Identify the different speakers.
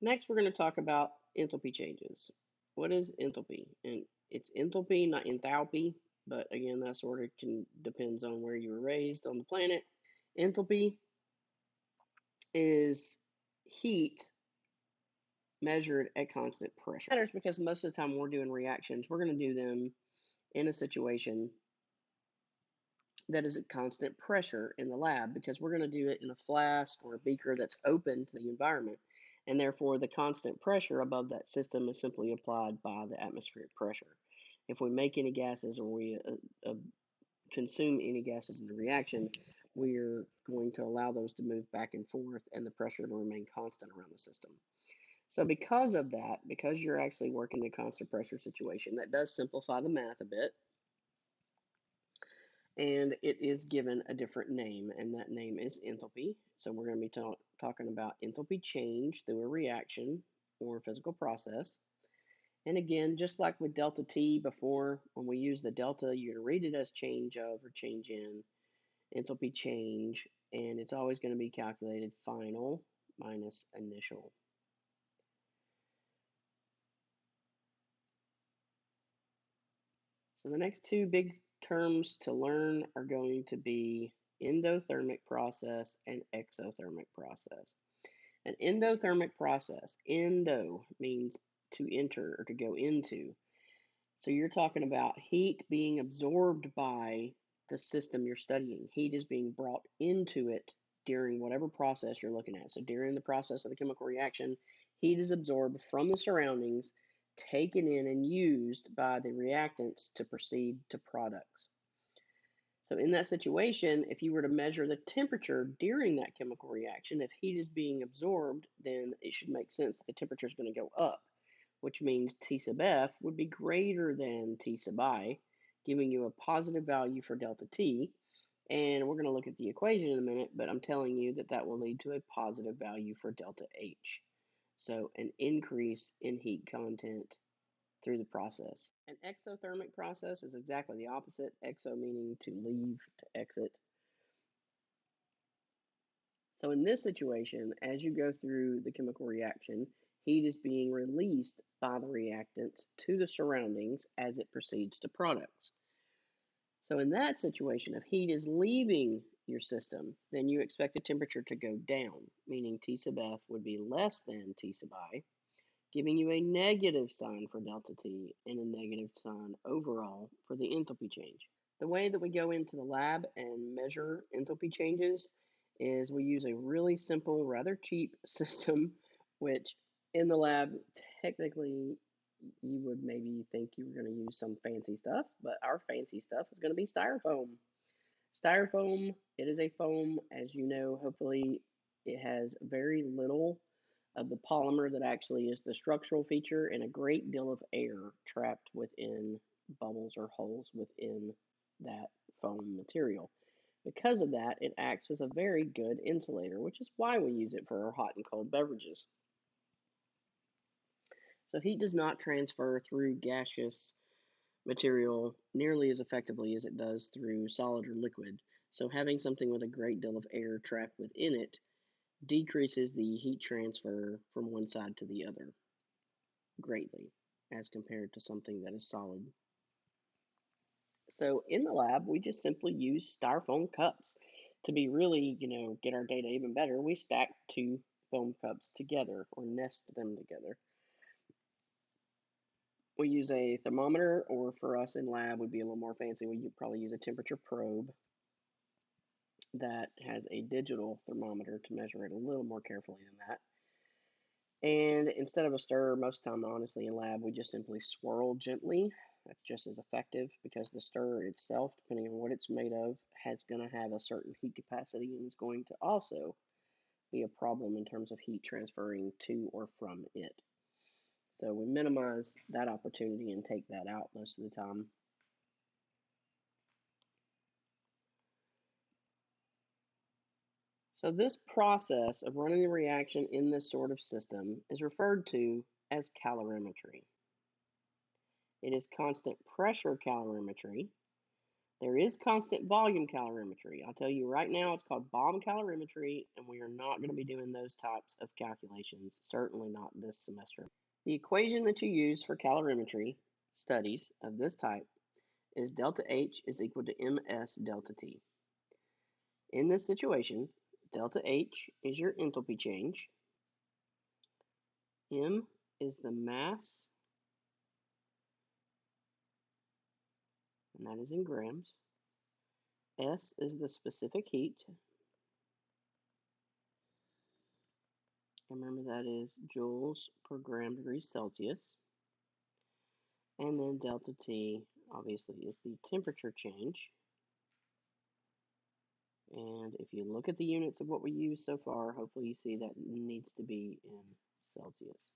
Speaker 1: Next, we're going to talk about enthalpy changes. What is enthalpy? And it's enthalpy, not enthalpy, but again, that sort of depends on where you were raised on the planet. Enthalpy is heat measured at constant pressure. It matters because most of the time when we're doing reactions, we're going to do them in a situation that is at constant pressure in the lab because we're going to do it in a flask or a beaker that's open to the environment. And therefore, the constant pressure above that system is simply applied by the atmospheric pressure. If we make any gases or we consume any gases in the reaction, we're going to allow those to move back and forth and the pressure to remain constant around the system. So because of that, because you're actually working in a constant pressure situation, that does simplify the math a bit. And it is given a different name, and that name is enthalpy. So we're going to be talking about enthalpy change through a reaction or physical process. And again, just like with delta T before, when we use the delta, you're going to read it as change of or change in, enthalpy change, and it's always going to be calculated final minus initial. So the next two big terms to learn are going to be endothermic process and exothermic process. An endothermic process, endo means to enter or to go into. So you're talking about heat being absorbed by the system you're studying. Heat is being brought into it during whatever process you're looking at. So during the process of the chemical reaction, heat is absorbed from the surroundings, taken in and used by the reactants to proceed to products. So in that situation, if you were to measure the temperature during that chemical reaction, if heat is being absorbed, then it should make sense that the temperature is going to go up, which means T sub F would be greater than T sub I, giving you a positive value for delta T. And we're going to look at the equation in a minute, but I'm telling you that that will lead to a positive value for delta H. So an increase in heat content through the process. An exothermic process is exactly the opposite. Exo meaning to leave, to exit. So in this situation, as you go through the chemical reaction, heat is being released by the reactants to the surroundings as it proceeds to products. So in that situation, if heat is leaving your system, then you expect the temperature to go down, meaning T sub F would be less than T sub I, giving you a negative sign for delta T and a negative sign overall for the enthalpy change. The way that we go into the lab and measure enthalpy changes is we use a really simple, rather cheap system, which in the lab, technically, you would maybe think you were going to use some fancy stuff, but our fancy stuff is going to be styrofoam. Styrofoam, it is a foam, as you know, hopefully it has very little of the polymer that actually is the structural feature and a great deal of air trapped within bubbles or holes within that foam material. Because of that, it acts as a very good insulator, which is why we use it for our hot and cold beverages. So heat does not transfer through gaseous material nearly as effectively as it does through solid or liquid. So having something with a great deal of air trapped within it decreases the heat transfer from one side to the other greatly as compared to something that is solid. So in the lab, we just simply use styrofoam cups. To be really, get our data even better, we stack two foam cups together or nest them together. We use a thermometer, or for us in lab would be a little more fancy. We probably use a temperature probe that has a digital thermometer to measure it a little more carefully than that. And instead of a stir, most time, honestly, in lab, we just simply swirl gently. That's just as effective because the stir itself, depending on what it's made of, has going to have a certain heat capacity and is going to also be a problem in terms of heat transferring to or from it. So we minimize that opportunity and take that out most of the time. So this process of running a reaction in this sort of system is referred to as calorimetry. It is constant pressure calorimetry, There is constant volume calorimetry. I'll tell you right now, it's called bomb calorimetry, and we are not going to be doing those types of calculations, certainly not this semester. The equation that you use for calorimetry studies of this type is delta H is equal to ms delta T. In this situation, delta H is your enthalpy change, M is the mass, and that is in grams, S is the specific heat, remember that is joules per gram degree Celsius, and then delta T obviously is the temperature change. And if you look at the units of what we use so far, hopefully you see that needs to be in Celsius.